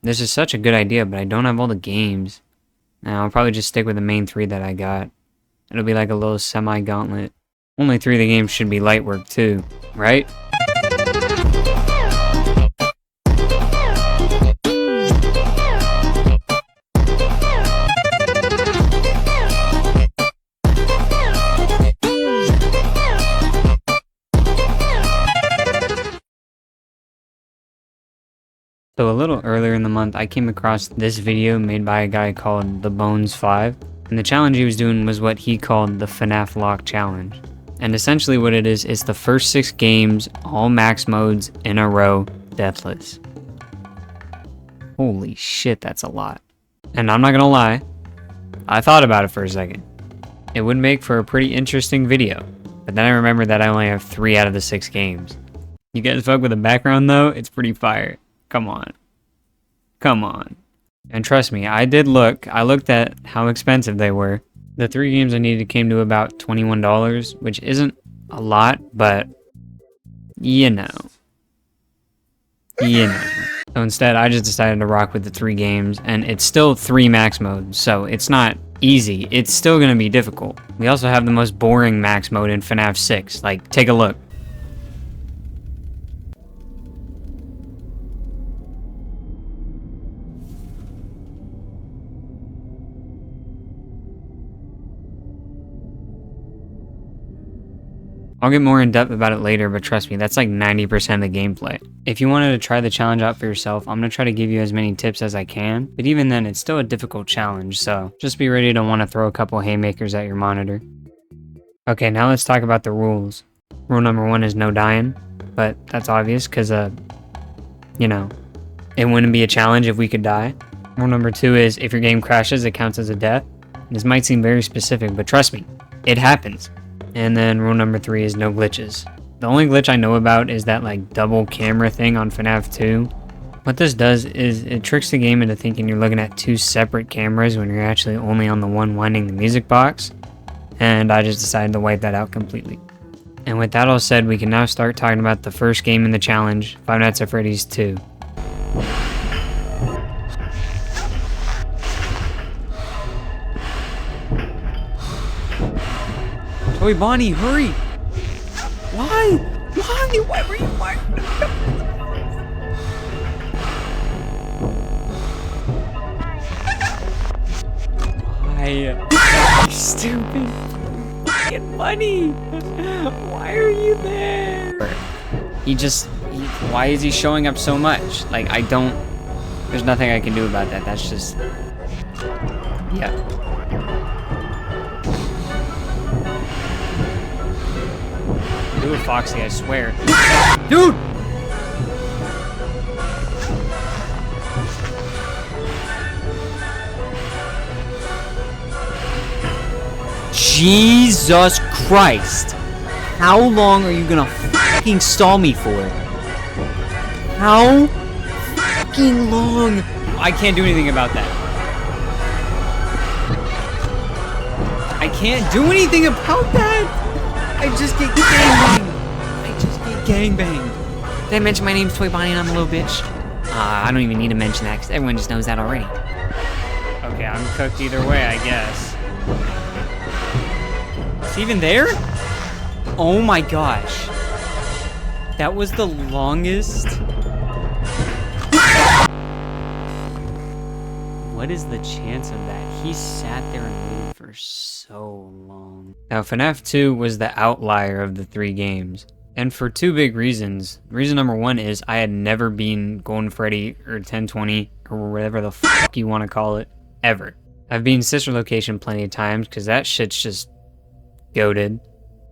This is such a good idea, but I don't have all the games. Now, I'll probably just stick with the main 3 that I got. It'll be like a little semi-gauntlet. Only 3 of the games should be light work too, right? So a little earlier in the month, I came across this video made by a guy called The Bones 5, and the challenge he was doing was what he called the FNAF Lock Challenge. And essentially what it is the first 6 games, all max modes in a row, deathless. Holy shit, that's a lot. And I'm not gonna lie, I thought about it for a second. It would make for a pretty interesting video, but then I remembered that I only have 3 out of the 6 games. You guys fuck with the background though? It's pretty fire. Come on. Come on. And trust me, I did look. I looked at how expensive they were. The 3 games I needed came to about $21, which isn't a lot, but you know. So instead, I just decided to rock with the 3 games, and it's still 3 max modes, so it's not easy. It's still gonna be difficult. We also have the most boring max mode in FNAF 6. Like, take a look. I'll get more in depth about it later, but trust me, that's like 90% of the gameplay. If you wanted to try the challenge out for yourself, I'm going to try to give you as many tips as I can, but even then, it's still a difficult challenge, so just be ready to want to throw a couple haymakers at your monitor. Okay, now let's talk about the rules. Rule number 1 is no dying, but that's obvious because, you know, it wouldn't be a challenge if we could die. Rule number 2 is if your game crashes, it counts as a death. This might seem very specific, but trust me, it happens. And then rule number 3 is no glitches. The only glitch I know about is that like double camera thing on FNAF 2. What this does is it tricks the game into thinking you're looking at 2 separate cameras when you're actually only on the one winding the music box. And I just decided to wipe that out completely. And with that all said, we can now start talking about the first game in the challenge, Five Nights at Freddy's 2. Toy Bonnie, hurry! Why? Why were you? Why? You stupid fucking bunny! Why are you there? Why is he showing up so much? Like, there's nothing I can do about that. That's just, yeah. Do it, Foxy, I swear. Dude! Jesus Christ! How long are you gonna fucking stall me for? How fucking long? I can't do anything about that. I can't do anything about that! I just get gangbanged. Did I mention my name's Toy Bonnie and I'm a little bitch? I don't even need to mention that because everyone just knows that already. Okay, I'm cooked either way, I guess. Is he even there? Oh my gosh. That was the longest. What is the chance of that? He sat there and waited for so long. Now, FNAF 2 was the outlier of the 3 games. And for 2 big reasons. Reason number 1 is I had never been Golden Freddy or 1020 or whatever the fuck you want to call it, ever. I've been Sister Location plenty of times because that shit's just goated.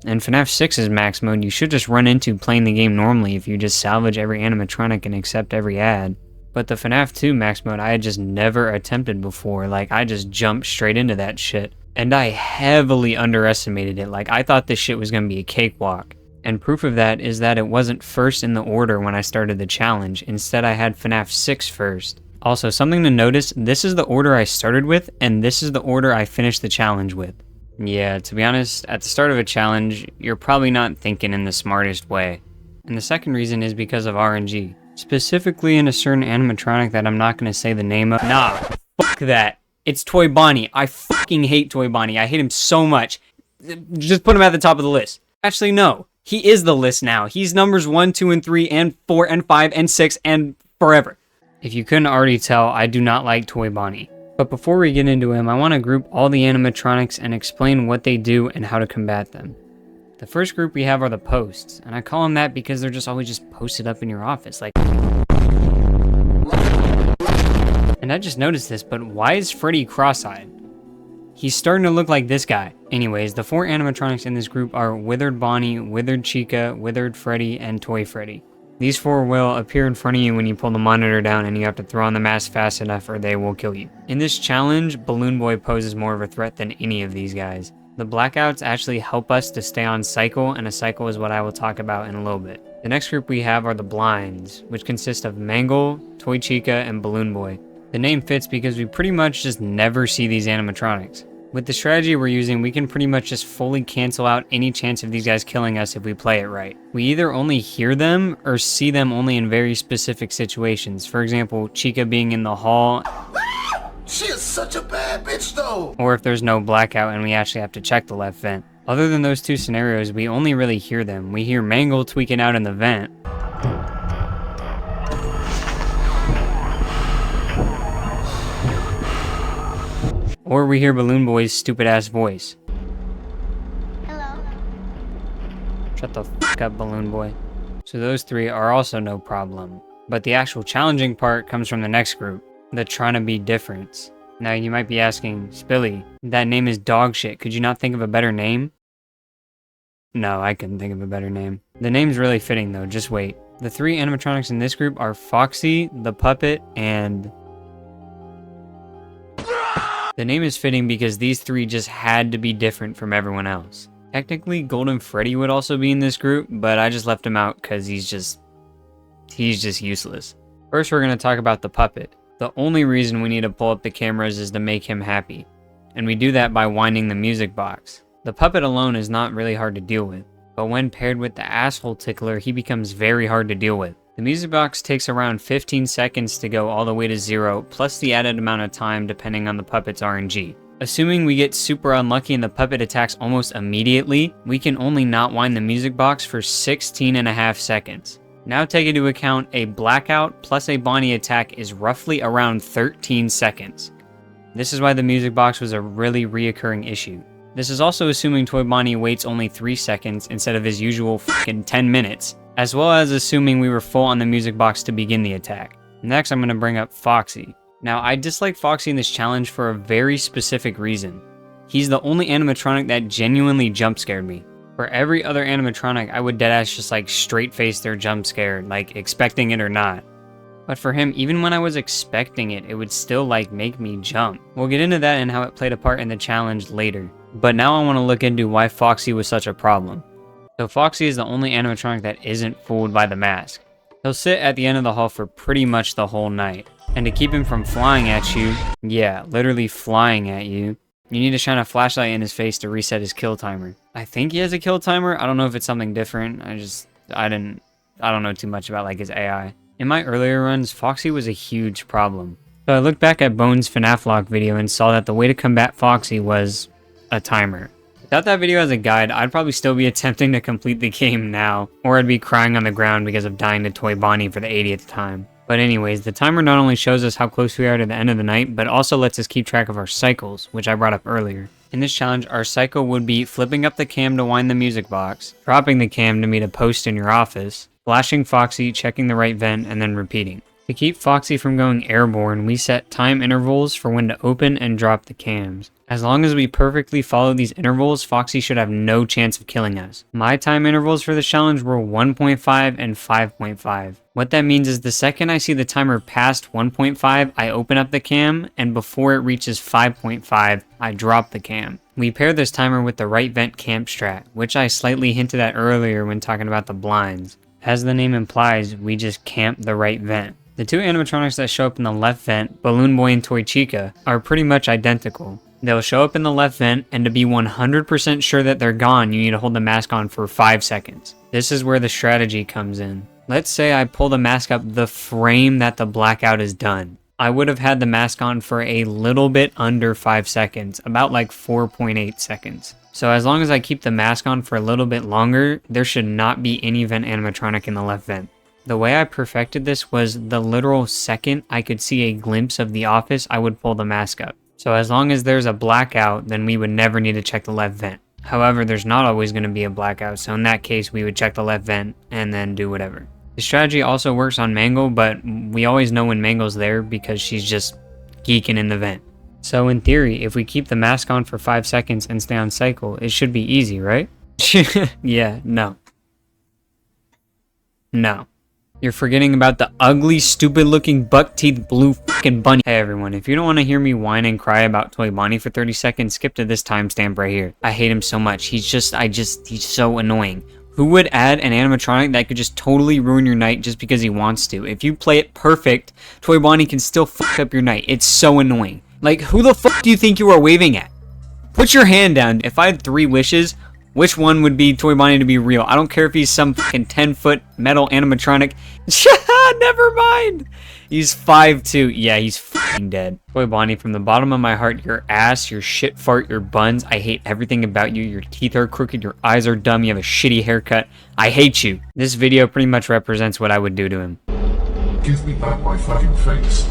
And FNAF 6's max mode you should just run into playing the game normally if you just salvage every animatronic and accept every ad. But the FNAF 2 max mode I had just never attempted before. Like, I just jumped straight into that shit. And I heavily underestimated it. Like, I thought this shit was gonna be a cakewalk. And proof of that is that it wasn't first in the order when I started the challenge. Instead, I had FNAF 6 first. Also, something to notice, this is the order I started with, and this is the order I finished the challenge with. Yeah, to be honest, at the start of a challenge, you're probably not thinking in the smartest way. And the second reason is because of RNG. Specifically in a certain animatronic that I'm not gonna say the name of. Nah, fuck that. It's Toy Bonnie. I fucking hate Toy Bonnie. I hate him so much. Just put him at the top of the list. Actually, no. He is the list now. He's numbers 1, 2, and 3, and 4, and 5, and 6, and forever. If you couldn't already tell, I do not like Toy Bonnie. But before we get into him, I want to group all the animatronics and explain what they do and how to combat them. The first group we have are the posts, and I call them that because they're always just posted up in your office, like. And I just noticed this, but why is Freddy cross-eyed? He's starting to look like this guy. Anyways, the 4 animatronics in this group are Withered Bonnie, Withered Chica, Withered Freddy, and Toy Freddy. These 4 will appear in front of you when you pull the monitor down and you have to throw on the mask fast enough or they will kill you. In this challenge, Balloon Boy poses more of a threat than any of these guys. The blackouts actually help us to stay on cycle, and a cycle is what I will talk about in a little bit. The next group we have are the blinds, which consist of Mangle, Toy Chica, and Balloon Boy. The name fits because we pretty much just never see these animatronics. With the strategy we're using, we can pretty much just fully cancel out any chance of these guys killing us if we play it right. We either only hear them or see them only in very specific situations. For example, Chica being in the hall. She is such a bad bitch though! Or if there's no blackout and we actually have to check the left vent. Other than those 2 scenarios, we only really hear them. We hear Mangle tweaking out in the vent. Or we hear Balloon Boy's stupid ass voice. Hello. Shut the fuck up, Balloon Boy. So those 3 are also no problem. But the actual challenging part comes from the next group, the trying to be difference. Now you might be asking, Spilly, that name is dog shit. Could you not think of a better name? No, I couldn't think of a better name. The name's really fitting though, just wait. The 3 animatronics in this group are Foxy, the puppet, and... The name is fitting because these 3 just had to be different from everyone else. Technically, Golden Freddy would also be in this group, but I just left him out because he's just useless. First, we're going to talk about the puppet. The only reason we need to pull up the cameras is to make him happy. And we do that by winding the music box. The puppet alone is not really hard to deal with, but when paired with the asshole tickler, he becomes very hard to deal with. The music box takes around 15 seconds to go all the way to 0, plus the added amount of time depending on the puppet's RNG. Assuming we get super unlucky and the puppet attacks almost immediately, we can only not wind the music box for 16.5 seconds. Now take into account a blackout plus a Bonnie attack is roughly around 13 seconds. This is why the music box was a really reoccurring issue. This is also assuming Toy Bonnie waits only 3 seconds instead of his usual fucking 10 minutes. As well as assuming we were full on the music box to begin the attack. Next, I'm going to bring up Foxy. Now, I dislike Foxy in this challenge for a very specific reason. He's the only animatronic that genuinely jump scared me. For every other animatronic, I would deadass just like straight face their jump scare, like expecting it or not. But for him, even when I was expecting it, it would still like make me jump. We'll get into that and how it played a part in the challenge later. But now I want to look into why Foxy was such a problem. So Foxy is the only animatronic that isn't fooled by the mask. He'll sit at the end of the hall for pretty much the whole night. And to keep him from flying at you, yeah, literally flying at you, you need to shine a flashlight in his face to reset his kill timer. I think he has a kill timer. I don't know if it's something different. I don't know too much about like his AI. In my earlier runs, Foxy was a huge problem. So I looked back at Bones' FNAF log video and saw that the way to combat Foxy was a timer. Without that video as a guide, I'd probably still be attempting to complete the game now, or I'd be crying on the ground because of dying to Toy Bonnie for the 80th time. But anyways, the timer not only shows us how close we are to the end of the night, but also lets us keep track of our cycles, which I brought up earlier. In this challenge, our cycle would be flipping up the cam to wind the music box, dropping the cam to meet a post in your office, flashing Foxy, checking the right vent, and then repeating. To keep Foxy from going airborne, we set time intervals for when to open and drop the cams. As long as we perfectly follow these intervals, Foxy should have no chance of killing us. My time intervals for this challenge were 1.5 and 5.5. What that means is the second I see the timer past 1.5, I open up the cam, and before it reaches 5.5, I drop the cam. We pair this timer with the right vent camp strat, which I slightly hinted at earlier when talking about the blinds. As the name implies, we just camp the right vent. The 2 animatronics that show up in the left vent, Balloon Boy and Toy Chica, are pretty much identical. They'll show up in the left vent, and to be 100% sure that they're gone, you need to hold the mask on for 5 seconds. This is where the strategy comes in. Let's say I pull the mask up the frame that the blackout is done. I would have had the mask on for a little bit under 5 seconds, about like 4.8 seconds. So as long as I keep the mask on for a little bit longer, there should not be any vent animatronic in the left vent. The way I perfected this was the literal second I could see a glimpse of the office, I would pull the mask up. So as long as there's a blackout, then we would never need to check the left vent. However, there's not always going to be a blackout, so in that case, we would check the left vent and then do whatever. The strategy also works on Mangle, but we always know when Mangle's there because she's just geeking in the vent. So in theory, if we keep the mask on for 5 seconds and stay on cycle, it should be easy, right? Yeah, no. No. You're forgetting about the ugly, stupid-looking, buck-teeth, blue fucking bunny. Hey everyone, if you don't want to hear me whine and cry about Toy Bonnie for 30 seconds, skip to this timestamp right here. I hate him so much. He's so annoying. Who would add an animatronic that could just totally ruin your night just because he wants to? If you play it perfect, Toy Bonnie can still fuck up your night. It's so annoying. Like, who the fuck do you think you are waving at? Put your hand down. If I had 3 wishes, which one would be Toy Bonnie to be real? I don't care if he's some fucking 10-foot metal animatronic. Never mind. He's 5'2". Yeah, he's fucking dead. Toy Bonnie, from the bottom of my heart, your ass, your shit fart, your buns. I hate everything about you. Your teeth are crooked. Your eyes are dumb. You have a shitty haircut. I hate you. This video pretty much represents what I would do to him. Give me back my fucking face.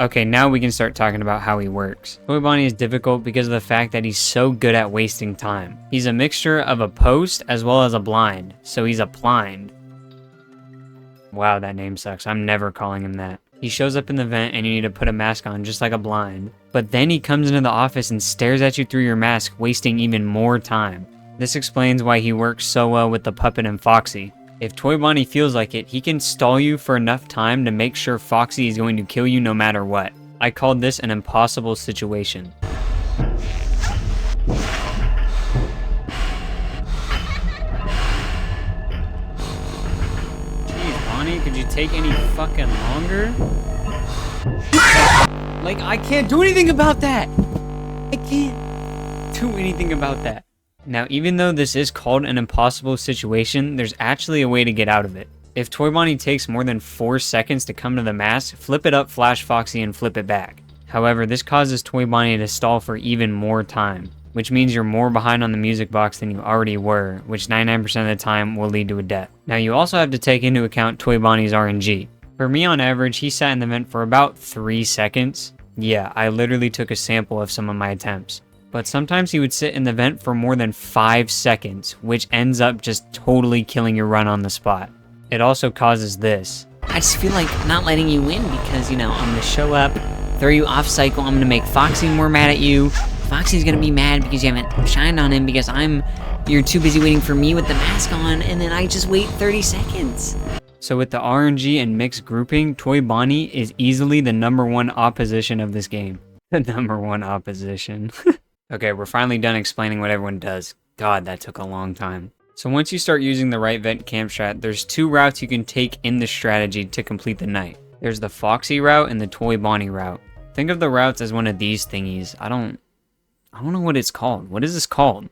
Okay, now we can start talking about how he works. Toy Bonnie is difficult because of the fact that he's so good at wasting time. He's a mixture of a post as well as a blind, so he's a blind. Wow, that name sucks. I'm never calling him that. He shows up in the vent and you need to put a mask on just like a blind. But then he comes into the office and stares at you through your mask, wasting even more time. This explains why he works so well with the puppet and Foxy. If Toy Bonnie feels like it, he can stall you for enough time to make sure Foxy is going to kill you no matter what. I called this an impossible situation. Jeez, Bonnie, could you take any fucking longer? Like, I can't do anything about that! I can't do anything about that. Now, even though this is called an impossible situation, there's actually a way to get out of it. If Toy Bonnie takes more than 4 seconds to come to the mask, flip it up, flash Foxy, and flip it back. However, this causes Toy Bonnie to stall for even more time, which means you're more behind on the music box than you already were, which 99% of the time will lead to a death. Now, you also have to take into account Toy Bonnie's RNG. For me, on average, he sat in the vent for about 3 seconds. Yeah, I literally took a sample of some of my attempts. But sometimes he would sit in the vent for more than 5 seconds, which ends up just totally killing your run on the spot. It also causes this. I just feel like not letting you win because, you know, I'm gonna show up, throw you off cycle, I'm gonna make Foxy more mad at you. Foxy's gonna be mad because you haven't shined on him because you're too busy waiting for me with the mask on, and then I just wait 30 seconds. So with the RNG and mixed grouping, Toy Bonnie is easily the #1 opposition of this game. The #1 opposition. Okay, we're finally done explaining what everyone does. God, that took a long time. So once you start using the right vent camp strat, there's 2 routes you can take in the strategy to complete the night. There's the Foxy route and the Toy Bonnie route. Think of the routes as one of these thingies. I don't know what it's called. What is this called?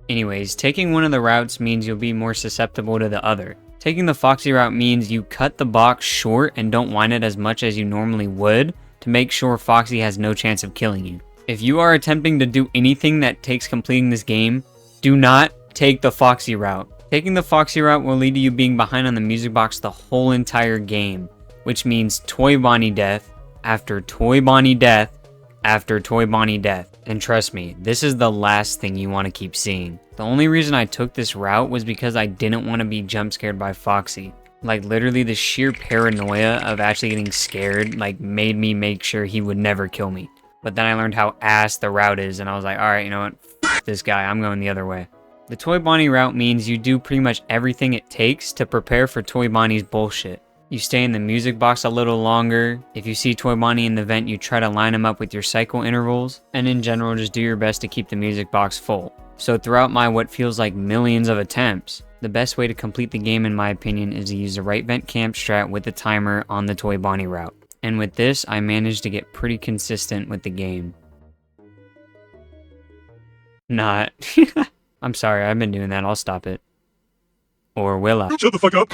Anyways, taking one of the routes means you'll be more susceptible to the other. Taking the Foxy route means you cut the box short and don't wind it as much as you normally would to make sure Foxy has no chance of killing you. If you are attempting to do anything that takes completing this game, do not take the Foxy route. Taking the Foxy route will lead to you being behind on the music box the whole entire game, which means Toy Bonnie death after Toy Bonnie death after Toy Bonnie death. And trust me, this is the last thing you want to keep seeing. The only reason I took this route was because I didn't want to be jump scared by Foxy. Like, literally the sheer paranoia of actually getting scared, like, made me make sure he would never kill me. But then I learned how ass the route is, and I was like, alright, you know what? F this guy, I'm going the other way. The Toy Bonnie route means you do pretty much everything it takes to prepare for Toy Bonnie's bullshit. You stay in the music box a little longer. If you see Toy Bonnie in the vent, you try to line him up with your cycle intervals. And in general, just do your best to keep the music box full. So throughout my what feels like millions of attempts, the best way to complete the game in my opinion is to use the right vent camp strat with the timer on the Toy Bonnie route. And with this, I managed to get pretty consistent with the game. Not. I'm sorry, I've been doing that. I'll stop it. Or will I? Shut the fuck up!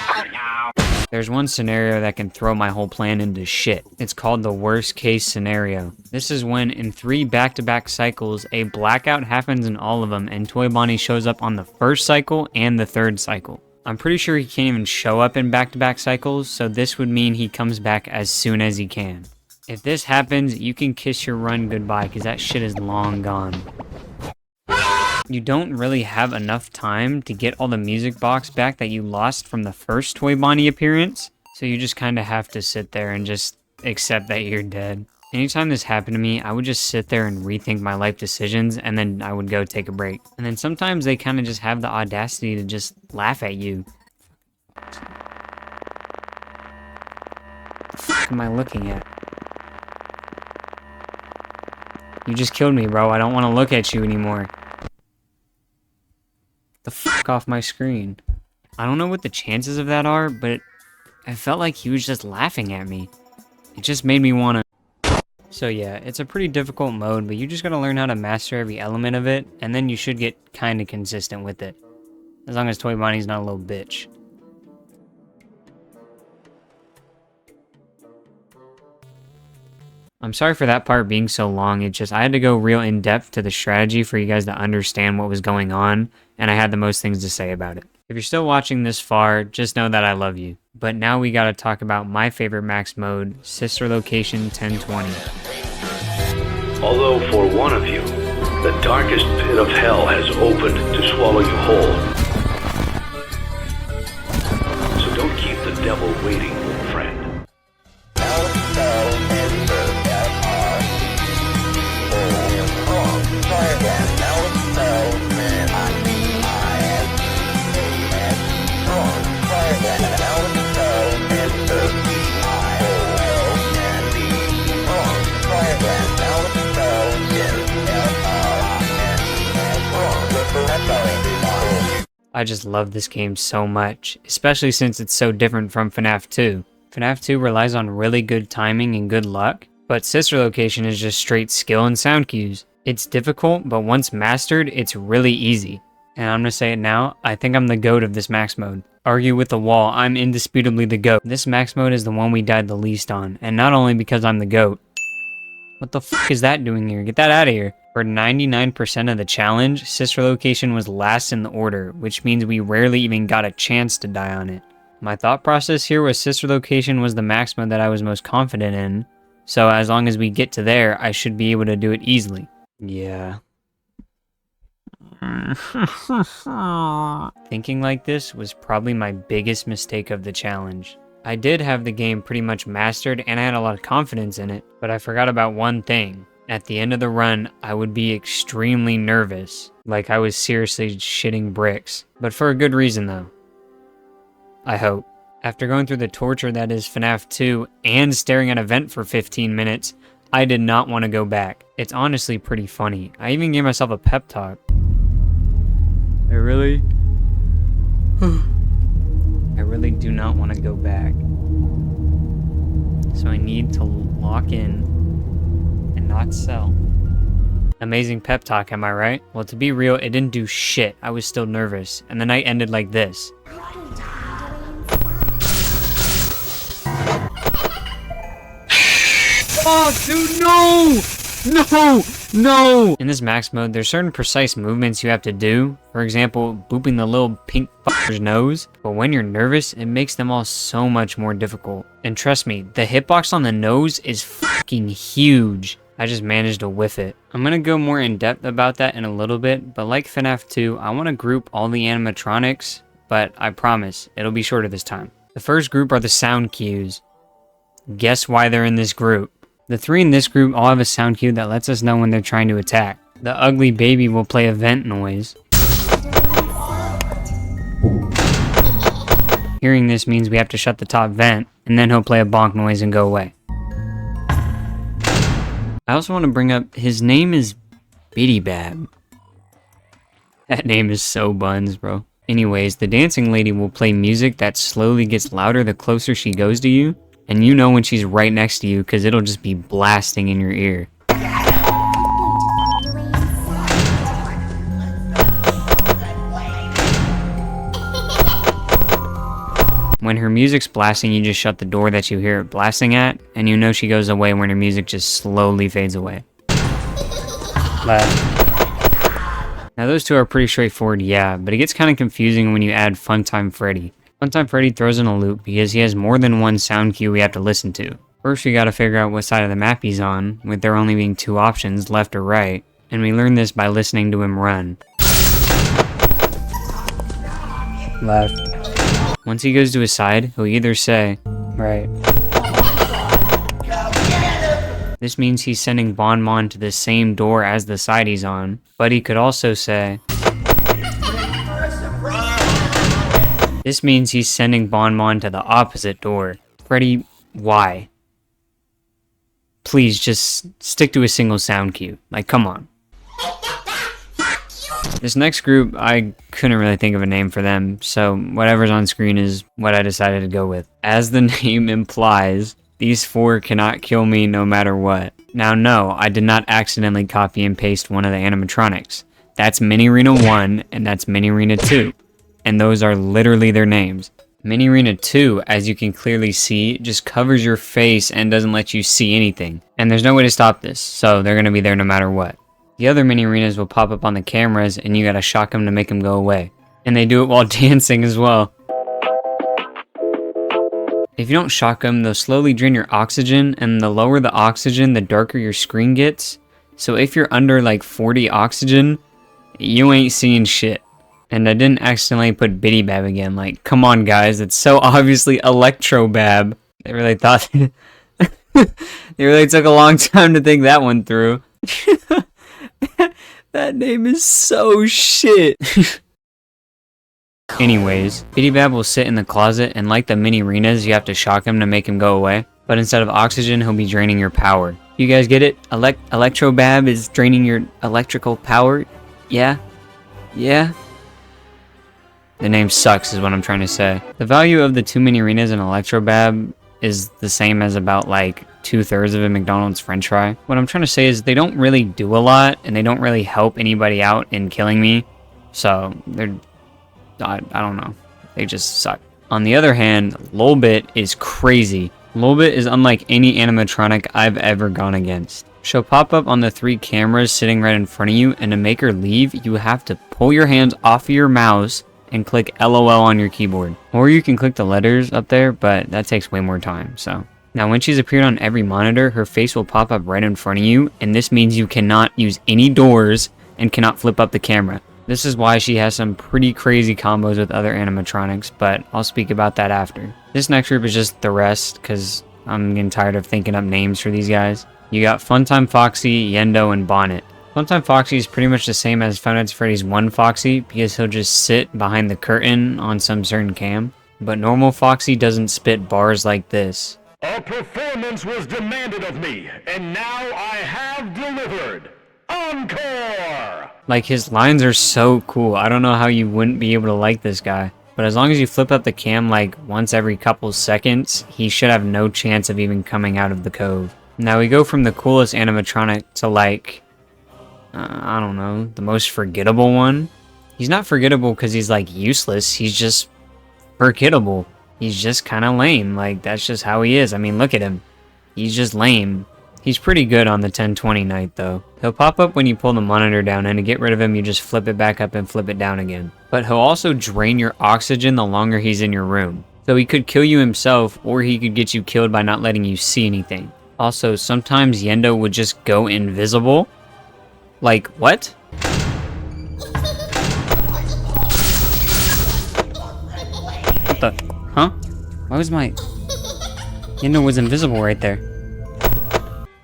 There's one scenario that can throw my whole plan into shit. It's called the worst case scenario. This is when in 3 back-to-back cycles, a blackout happens in all of them and Toy Bonnie shows up on the first cycle and the 3rd cycle. I'm pretty sure he can't even show up in back-to-back cycles, so this would mean he comes back as soon as he can. If this happens, you can kiss your run goodbye because that shit is long gone. You don't really have enough time to get all the music box back that you lost from the first Toy Bonnie appearance, so you just kind of have to sit there and just accept that you're dead. Anytime this happened to me, I would just sit there and rethink my life decisions, and then I would go take a break. And then sometimes they kind of just have the audacity to just laugh at you. What the fuck am I looking at? You just killed me, bro. I don't want to look at you anymore. The fuck off my screen. I don't know what the chances of that are, but I felt like he was just laughing at me. It just made me wanna... So yeah, it's a pretty difficult mode, but you just gotta learn how to master every element of it, and then you should get kinda consistent with it. As long as Toy Bonnie's not a little bitch. I'm sorry for that part being so long, it's just I had to go real in-depth to the strategy for you guys to understand what was going on, and I had the most things to say about it. If you're still watching this far, just know that I love you. But now we gotta talk about my favorite max mode, Sister Location 1020. Although for one of you, the darkest pit of hell has opened to swallow you whole. So don't keep the devil waiting, friend. I just love this game so much, especially since it's so different from FNAF 2. FNAF 2 relies on really good timing and good luck, but Sister Location is just straight skill and sound cues. It's difficult, but once mastered, it's really easy. And I'm gonna say it now, I think I'm the GOAT of this max mode. Argue with the wall, I'm indisputably the GOAT. This max mode is the one we died the least on, and not only because I'm the GOAT. What the fuck is that doing here? Get that out of here. For 99% of the challenge, Sister Location was last in the order, which means we rarely even got a chance to die on it. My thought process here was Sister Location was the max mode that I was most confident in, so as long as we get to there, I should be able to do it easily. Yeah. Thinking like this was probably my biggest mistake of the challenge. I did have the game pretty much mastered and I had a lot of confidence in it, but I forgot about one thing. At the end of the run, I would be extremely nervous, like I was seriously shitting bricks. But for a good reason though. I hope. After going through the torture that is FNAF 2 and staring at a vent for 15 minutes, I did not want to go back. It's honestly pretty funny. I even gave myself a pep talk. I really do not want to go back. So I need to lock in and not sell. Amazing pep talk, am I right? Well, to be real, it didn't do shit. I was still nervous. And the night ended like this. Oh, dude, no! No! No! In this max mode, there's certain precise movements you have to do. For example, booping the little pink fucker's nose. But when you're nervous, it makes them all so much more difficult. And trust me, the hitbox on the nose is fucking huge. I just managed to whiff it. I'm gonna go more in depth about that in a little bit, but like FNAF 2, I wanna group all the animatronics, but I promise, it'll be shorter this time. The first group are the sound cues. Guess why they're in this group? The 3 in this group all have a sound cue that lets us know when they're trying to attack. The ugly baby will play a vent noise. Hearing this means we have to shut the top vent, and then he'll play a bonk noise and go away. I also want to bring up, his name is Biddy Bab. That name is so buns, bro. Anyways, the dancing lady will play music that slowly gets louder the closer she goes to you. And you know when she's right next to you because it'll just be blasting in your ear. When her music's blasting, you just shut the door that you hear it blasting at, and you know she goes away when her music just slowly fades away. Left. Now those two are pretty straightforward, yeah, but it gets kind of confusing when you add Funtime Freddy. Funtime Freddy throws in a loop because he has more than one sound cue we have to listen to. First we gotta figure out what side of the map he's on, with there only being two options, left or right, and we learn this by listening to him run. Left. Once he goes to his side, he'll either say, right. This means he's sending Bon Bon to the same door as the side he's on, but he could also say, this means he's sending Bon Bon to the opposite door. Freddy, why? Please just stick to a single sound cue. Like, come on. This next group, I couldn't really think of a name for them, so whatever's on screen is what I decided to go with. As the name implies, these four cannot kill me no matter what. Now no, I did not accidentally copy and paste one of the animatronics. That's Mini-Rena 1 and that's Mini-Rena 2. And those are literally their names. Mini-Rena 2, as you can clearly see, just covers your face and doesn't let you see anything. And there's no way to stop this, so they're gonna be there no matter what. The other Mini-Renas will pop up on the cameras and you gotta shock them to make them go away. And they do it while dancing as well. If you don't shock them, they'll slowly drain your oxygen, and the lower the oxygen, the darker your screen gets. So if you're under like 40 oxygen, you ain't seeing shit. And I didn't accidentally put Biddy Bab again, like, come on guys, it's so obviously Electro Bab. They really thought, they really took a long time to think that one through. That name is so shit. Anyways, Biddy Bab will sit in the closet, and like the Mini-Renas, you have to shock him to make him go away. But instead of oxygen, he'll be draining your power. You guys get it? Electro Bab is draining your electrical power? Yeah? Yeah? The name sucks is what I'm trying to say. The value of the two Mini-Renas and Electro Bab is the same as about like 2/3 of a McDonald's french fry. What I'm trying to say is they don't really do a lot, and they don't really help anybody out in killing me. So, I don't know. They just suck. On the other hand, Lolbit is crazy. Lolbit is unlike any animatronic I've ever gone against. She'll pop up on the 3 cameras sitting right in front of you, and to make her leave, you have to pull your hands off of your mouse and click LOL on your keyboard. Or you can click the letters up there, but that takes way more time, so. Now when she's appeared on every monitor, her face will pop up right in front of you, and this means you cannot use any doors and cannot flip up the camera. This is why she has some pretty crazy combos with other animatronics, but I'll speak about that after. This next group is just the rest, because I'm getting tired of thinking up names for these guys. You got Funtime Foxy, Yendo, and Bonnet. Funtime Foxy is pretty much the same as Five Nights at Freddy's 1 Foxy, because he'll just sit behind the curtain on some certain cam. But normal Foxy doesn't spit bars like this. A performance was demanded of me, and now I have delivered. Encore! Like, his lines are so cool. I don't know how you wouldn't be able to like this guy. But as long as you flip up the cam like once every couple seconds, he should have no chance of even coming out of the cove. Now we go from the coolest animatronic to like, I don't know, the most forgettable one. He's not forgettable because he's like useless. He's just forgettable. He's just kind of lame. Like, that's just how he is. I mean, look at him. He's just lame. He's pretty good on the 1020 night though. He'll pop up when you pull the monitor down, and to get rid of him you just flip it back up and flip it down again. But he'll also drain your oxygen the longer he's in your room. So he could kill you himself, or he could get you killed by not letting you see anything. Also, sometimes Yendo would just go invisible. Like, what? What the? Huh? Why was my... Yendo was invisible right there.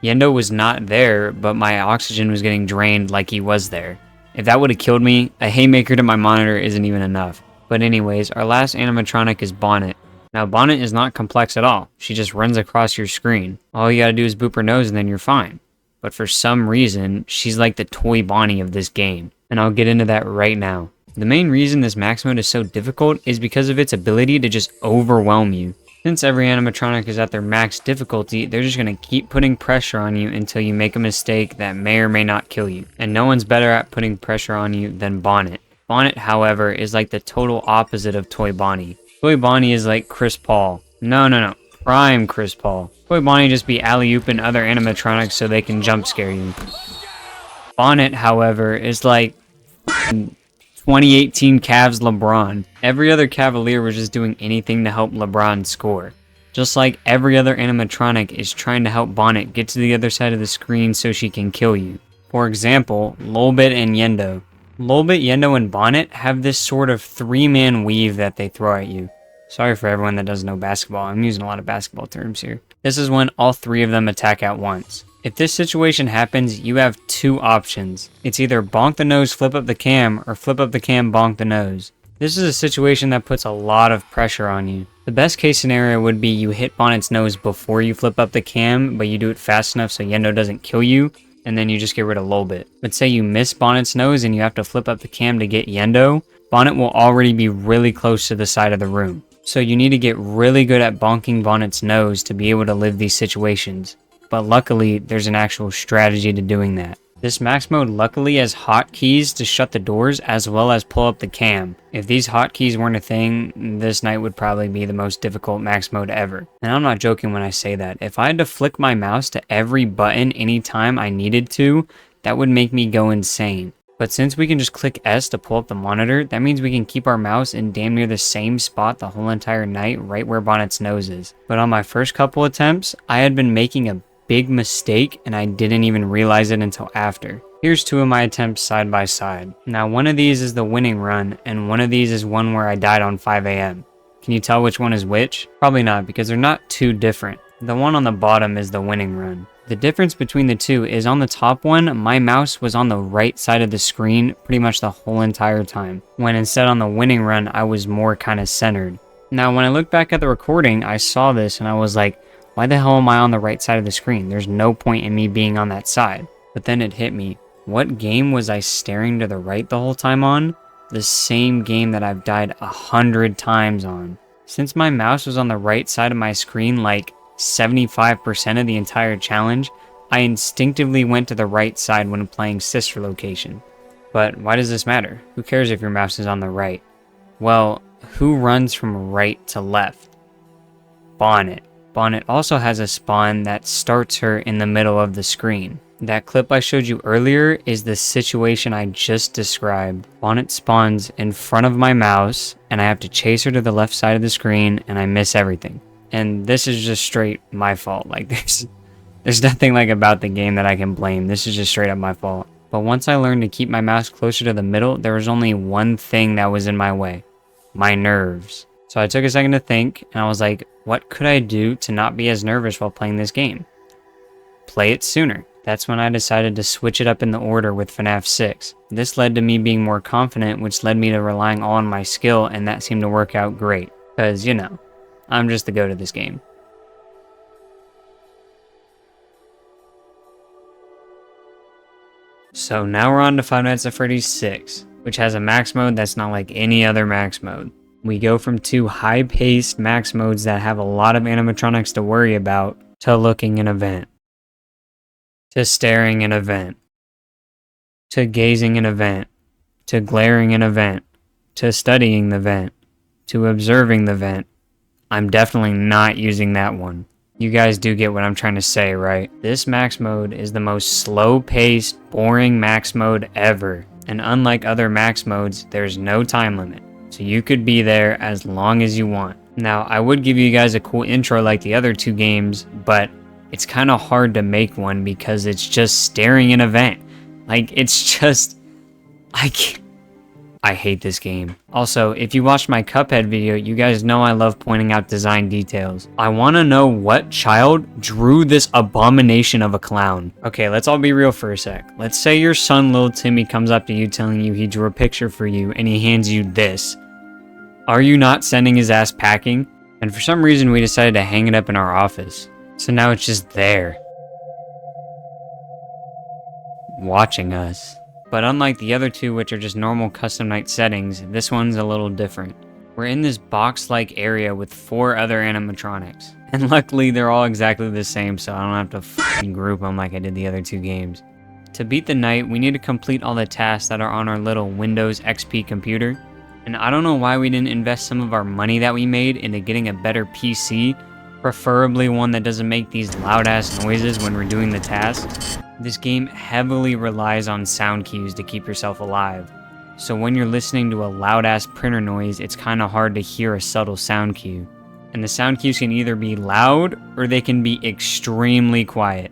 Yendo was not there, but my oxygen was getting drained like he was there. If that would have killed me, a haymaker to my monitor isn't even enough. But anyways, our last animatronic is Bonnet. Now Bonnet is not complex at all. She just runs across your screen. All you gotta do is boop her nose and then you're fine. But for some reason, she's like the Toy Bonnie of this game. And I'll get into that right now. The main reason this max mode is so difficult is because of its ability to just overwhelm you. Since every animatronic is at their max difficulty, they're just going to keep putting pressure on you until you make a mistake that may or may not kill you. And no one's better at putting pressure on you than Bonnet. Bonnet, however, is like the total opposite of Toy Bonnie. Toy Bonnie is like Chris Paul. No. Prime Chris Paul. Toy Bonnie just be alley-ooping other animatronics so they can jump scare you. Bonnet, however, is like 2018 Cavs LeBron. Every other Cavalier was just doing anything to help LeBron score. Just like every other animatronic is trying to help Bonnet get to the other side of the screen so she can kill you. For example, Lolbit and Yendo. Lolbit, Yendo, and Bonnet have this sort of three-man weave that they throw at you. Sorry for everyone that doesn't know basketball, I'm using a lot of basketball terms here. This is when all three of them attack at once. If this situation happens, you have two options. It's either bonk the nose, flip up the cam, or flip up the cam, bonk the nose. This is a situation that puts a lot of pressure on you. The best case scenario would be you hit Bonnet's nose before you flip up the cam, but you do it fast enough so Yendo doesn't kill you, and then you just get rid of Lolbit. But say you miss Bonnet's nose and you have to flip up the cam to get Yendo, Bonnet will already be really close to the side of the room. So you need to get really good at bonking Bonnet's nose to be able to live these situations. But luckily, there's an actual strategy to doing that. This max mode luckily has hotkeys to shut the doors as well as pull up the cam. If these hotkeys weren't a thing, this night would probably be the most difficult max mode ever. And I'm not joking when I say that. If I had to flick my mouse to every button anytime I needed to, that would make me go insane. But since we can just click S to pull up the monitor, that means we can keep our mouse in damn near the same spot the whole entire night, right where Bonnet's nose is. But on my first couple attempts, I had been making a big mistake and I didn't even realize it until after. Here's two of my attempts side by side. Now one of these is the winning run and one of these is one where I died on 5 AM. Can you tell which one is which? Probably not, because they're not too different. The one on the bottom is the winning run. The difference between the two is on the top one, my mouse was on the right side of the screen pretty much the whole entire time, when instead on the winning run I was more kind of centered. Now when I look back at the recording, I saw this and I was like, why the hell am I on the right side of the screen? There's no point in me being on that side. But then it hit me. What game was I staring to the right the whole time on? The same game that I've died 100 times on. Since my mouse was on the right side of my screen like 75% of the entire challenge, I instinctively went to the right side when playing Sister Location. But why does this matter? Who cares if your mouse is on the right? Well, who runs from right to left? Bonnet. Bonnet also has a spawn that starts her in the middle of the screen. That clip I showed you earlier is the situation I just described. Bonnet spawns in front of my mouse and I have to chase her to the left side of the screen and I miss everything. And this is just straight my fault. Like there's nothing like about the game that I can blame. This is just straight up my fault. But once I learned to keep my mouse closer to the middle, there was only one thing that was in my way. My nerves. So I took a second to think and I was like, what could I do to not be as nervous while playing this game? Play it sooner. That's when I decided to switch it up in the order with FNAF 6. This led to me being more confident, which led me to relying all on my skill, and that seemed to work out great. Because, you know, I'm just the GOAT of this game. So now we're on to Five Nights at Freddy's 6, which has a max mode that's not like any other max mode. We go from two high-paced max modes that have a lot of animatronics to worry about, to looking an event, to staring an event, to gazing an event, to glaring an event, to studying the vent, to observing the vent. I'm definitely not using that one. You guys do get what I'm trying to say, right? This max mode is the most slow-paced, boring max mode ever. And unlike other max modes, there's no time limit. So you could be there as long as you want. Now, I would give you guys a cool intro like the other two games, but it's kind of hard to make one because it's just staring an event. Like, it's just... I hate this game. Also, if you watched my Cuphead video, you guys know I love pointing out design details. I want to know what child drew this abomination of a clown. Okay, let's all be real for a sec. Let's say your son, little Timmy, comes up to you telling you he drew a picture for you and he hands you this. Are you not sending his ass packing? And for some reason, we decided to hang it up in our office. So now it's just there, watching us. But unlike the other two, which are just normal custom night settings, this one's a little different. We're in this box-like area with 4 other animatronics. And luckily, they're all exactly the same, so I don't have to f***ing group them like I did the other 2 games. To beat the night, we need to complete all the tasks that are on our little Windows XP computer. And I don't know why we didn't invest some of our money that we made into getting a better PC, preferably one that doesn't make these loud ass noises when we're doing the tasks. This game heavily relies on sound cues to keep yourself alive. So when you're listening to a loud ass printer noise, it's kind of hard to hear a subtle sound cue. And the sound cues can either be loud or they can be extremely quiet.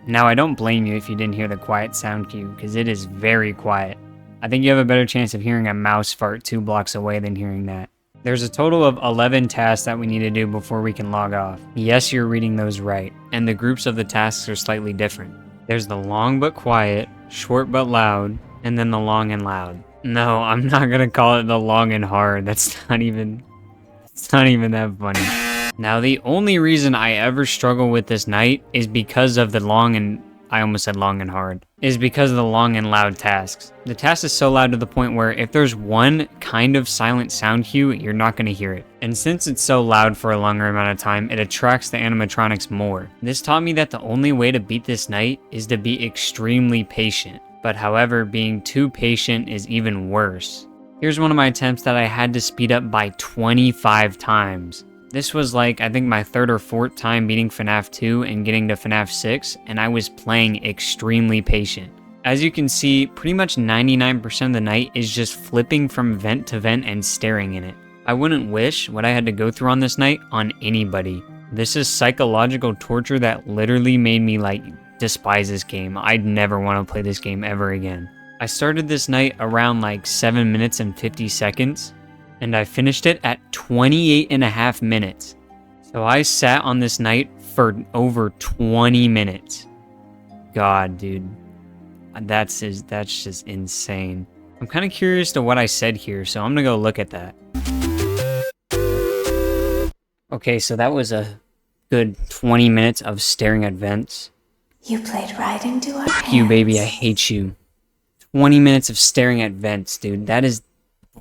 Now, I don't blame you if you didn't hear the quiet sound cue, because it is very quiet. I think you have a better chance of hearing a mouse fart 2 blocks away than hearing that. There's a total of 11 tasks that we need to do before we can log off. Yes, you're reading those right, and the groups of the tasks are slightly different. There's the long but quiet, short but loud, and then the long and loud. No, I'm not gonna call it the long and hard. It's not even that funny. Now, the only reason I ever struggle with this night is because of the long and hard, is because of the long and loud tasks. The task is so loud to the point where if there's one kind of silent sound cue, you're not going to hear it. And since it's so loud for a longer amount of time, it attracts the animatronics more. This taught me that the only way to beat this night is to be extremely patient. But however, being too patient is even worse. Here's one of my attempts that I had to speed up by 25 times. This was like, I think my 3rd or 4th time beating FNAF 2 and getting to FNAF 6, and I was playing extremely patient. As you can see, pretty much 99% of the night is just flipping from vent to vent and staring in it. I wouldn't wish what I had to go through on this night on anybody. This is psychological torture that literally made me despise this game. I'd never want to play this game ever again. I started this night around 7 minutes and 50 seconds. And I finished it at 28.5 minutes. So I sat on this night for over 20 minutes. God, dude. That's just insane. I'm kind of curious to what I said here, so I'm gonna go look at that. Okay, so that was a good 20 minutes of staring at vents. You played right into our hands. You, baby, I hate you. 20 minutes of staring at vents, dude. That is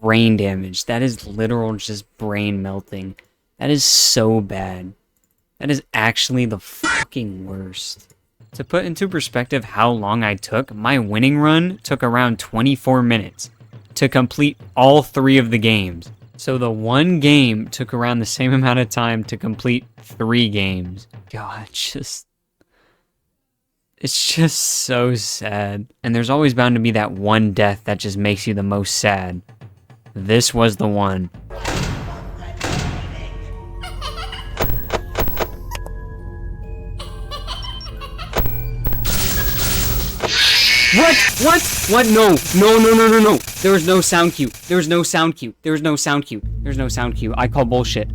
brain damage. That is literal just brain melting. That is so bad. That is actually the fucking worst. To put into perspective how long I took, my winning run took around 24 minutes to complete all 3 of the games. So the one game took around the same amount of time to complete 3 games. God, it's just so sad. And there's always bound to be that one death that just makes you the most sad. This was the one. What? No. There was no sound cue. I call bullshit.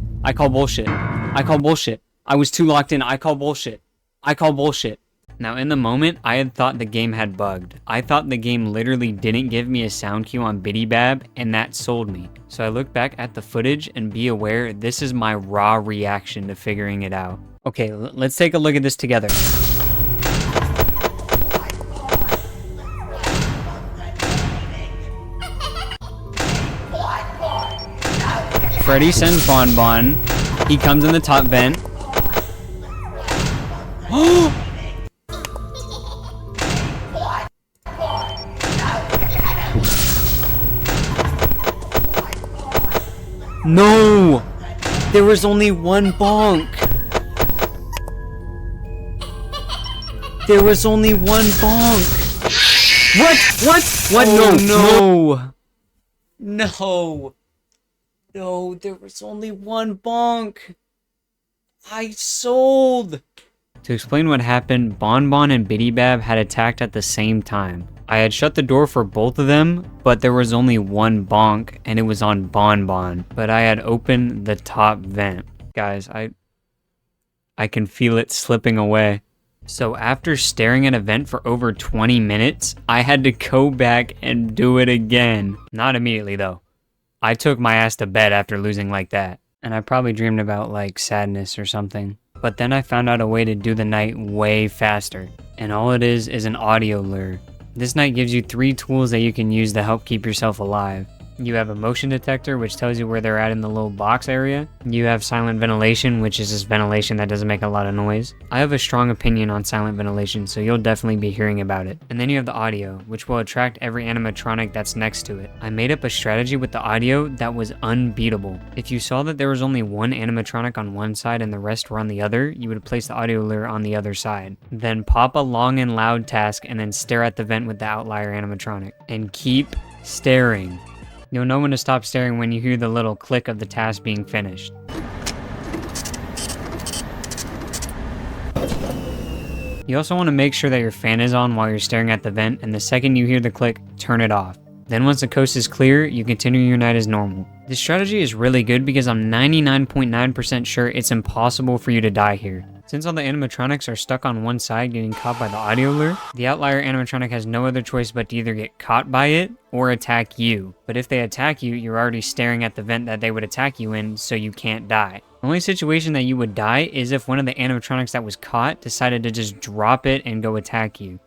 I was too locked in. I call bullshit. Now, in the moment, I had thought the game had bugged. I thought the game literally didn't give me a sound cue on Biddy Bab, and that sold me. So I look back at the footage and be aware this is my raw reaction to figuring it out. Okay, let's take a look at this together. Freddy sends Bon Bon. He comes in the top vent. No! There was only one bonk! What? No! No, there was only one bonk! I sold! To explain what happened, Bon Bon and Biddy Bab had attacked at the same time. I had shut the door for both of them, but there was only one bonk, and it was on Bon Bon. But I had opened the top vent. Guys, I can feel it slipping away. So after staring at a vent for over 20 minutes, I had to go back and do it again. Not immediately, though. I took my ass to bed after losing like that. And I probably dreamed about, sadness or something. But then I found out a way to do the night way faster. And all it is an audio lure. This night gives you 3 tools that you can use to help keep yourself alive. You have a motion detector, which tells you where they're at in the little box area. You have silent ventilation, which is just ventilation that doesn't make a lot of noise. I have a strong opinion on silent ventilation, so you'll definitely be hearing about it. And then you have the audio, which will attract every animatronic that's next to it. I made up a strategy with the audio that was unbeatable. If you saw that there was only one animatronic on one side and the rest were on the other, you would place the audio lure on the other side. Then pop a long and loud task and then stare at the vent with the outlier animatronic. And keep staring. You'll know when to stop staring when you hear the little click of the task being finished. You also want to make sure that your fan is on while you're staring at the vent, and the second you hear the click, turn it off. Then once the coast is clear, you continue your night as normal. This strategy is really good because I'm 99.9% sure it's impossible for you to die here. Since all the animatronics are stuck on one side getting caught by the audio lure, the outlier animatronic has no other choice but to either get caught by it or attack you. But if they attack you, you're already staring at the vent that they would attack you in, so you can't die. The only situation that you would die is if one of the animatronics that was caught decided to just drop it and go attack you.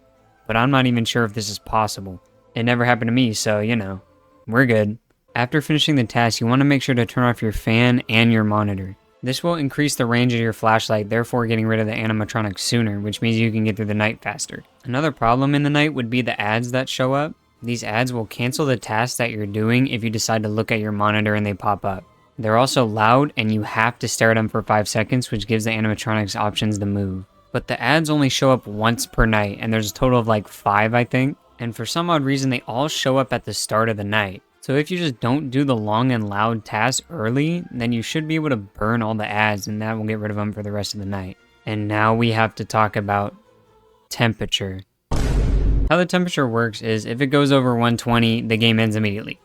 But I'm not even sure if this is possible. It never happened to me, so you know, we're good. After finishing the task, you want to make sure to turn off your fan and your monitor. This will increase the range of your flashlight, therefore getting rid of the animatronics sooner, which means you can get through the night faster. Another problem in the night would be the ads that show up. These ads will cancel the tasks that you're doing if you decide to look at your monitor and they pop up. They're also loud and you have to stare at them for 5 seconds, which gives the animatronics options to move. But the ads only show up once per night, and there's a total of like 5, I think. And for some odd reason, they all show up at the start of the night. So if you just don't do the long and loud tasks early, then you should be able to burn all the ads, and that will get rid of them for the rest of the night. And now we have to talk about temperature. How the temperature works is if it goes over 120, the game ends immediately.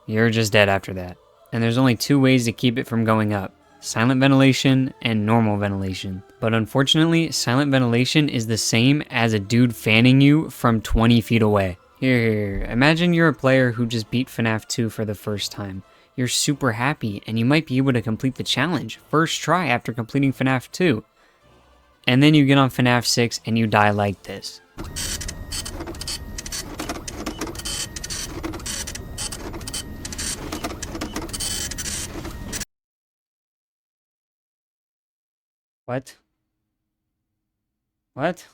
You're just dead after that. And there's only 2 ways to keep it from going up: silent ventilation and normal ventilation. But unfortunately, silent ventilation is the same as a dude fanning you from 20 feet away. Here, imagine you're a player who just beat FNAF 2 for the first time. You're super happy, and you might be able to complete the challenge first try after completing FNAF 2. And then you get on FNAF 6 and you die like this. What? What?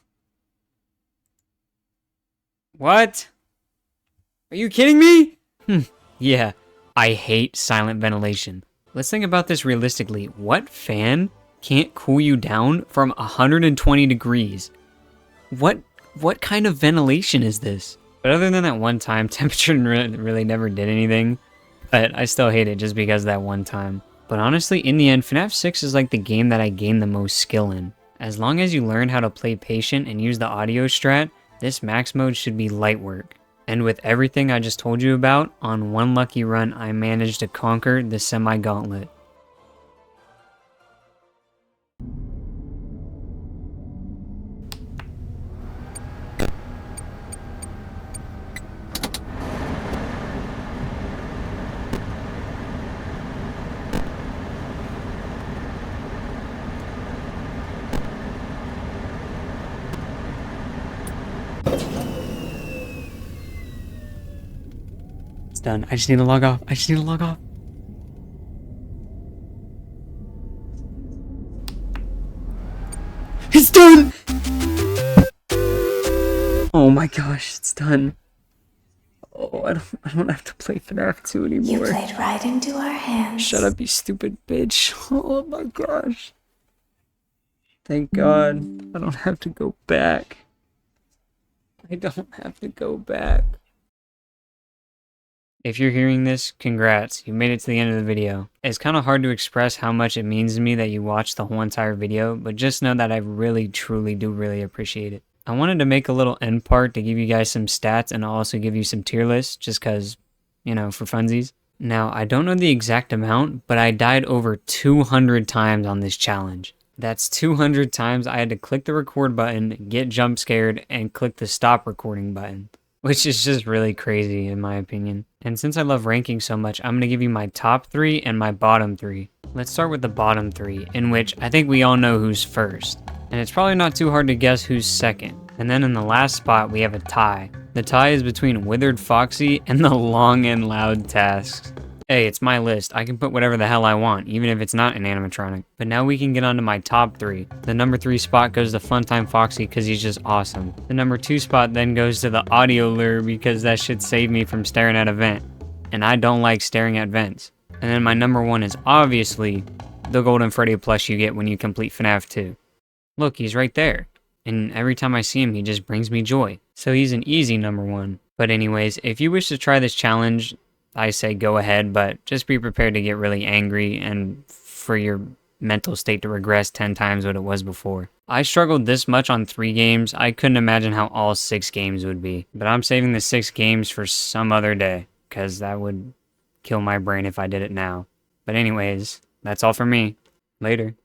What? Are you kidding me? Yeah, I hate silent ventilation. Let's think about this realistically. What fan can't cool you down from 120 degrees? What kind of ventilation is this? But other than that one time, temperature really never did anything. But I still hate it just because of that one time. But honestly, in the end, FNAF 6 is like the game that I gained the most skill in. As long as you learn how to play patient and use the audio strat, this max mode should be light work. And with everything I just told you about, on one lucky run I managed to conquer the semi-gauntlet. Done. I just need to log off. It's done! Oh my gosh, it's done. Oh, I don't have to play FNAF 2 anymore. You played right into our hands. Shut up, you stupid bitch. Oh my gosh. Thank God. I don't have to go back. If you're hearing this, congrats, you made it to the end of the video. It's kind of hard to express how much it means to me that you watched the whole entire video, but just know that I really, truly do really appreciate it. I wanted to make a little end part to give you guys some stats and also give you some tier lists, just cause, you know, for funsies. Now, I don't know the exact amount, but I died over 200 times on this challenge. That's 200 times I had to click the record button, get jump scared, and click the stop recording button. Which is just really crazy in my opinion. And since I love ranking so much, I'm going to give you my top 3 and my bottom 3. Let's start with the bottom 3, in which I think we all know who's first. And it's probably not too hard to guess who's second. And then in the last spot, we have a tie. The tie is between Withered Foxy and the long and loud tasks. Hey, it's my list. I can put whatever the hell I want, even if it's not an animatronic. But now we can get on to my top 3. The number 3 spot goes to Funtime Foxy because he's just awesome. The number 2 spot then goes to the audio lure because that shit saved me from staring at a vent. And I don't like staring at vents. And then my number 1 is obviously the Golden Freddy plush you get when you complete FNAF 2. Look, he's right there. And every time I see him, he just brings me joy. So he's an easy number 1. But anyways, if you wish to try this challenge, I say go ahead, but just be prepared to get really angry and for your mental state to regress 10 times what it was before. I struggled this much on 3 games, I couldn't imagine how all 6 games would be. But I'm saving the 6 games for some other day, because that would kill my brain if I did it now. But anyways, that's all for me. Later.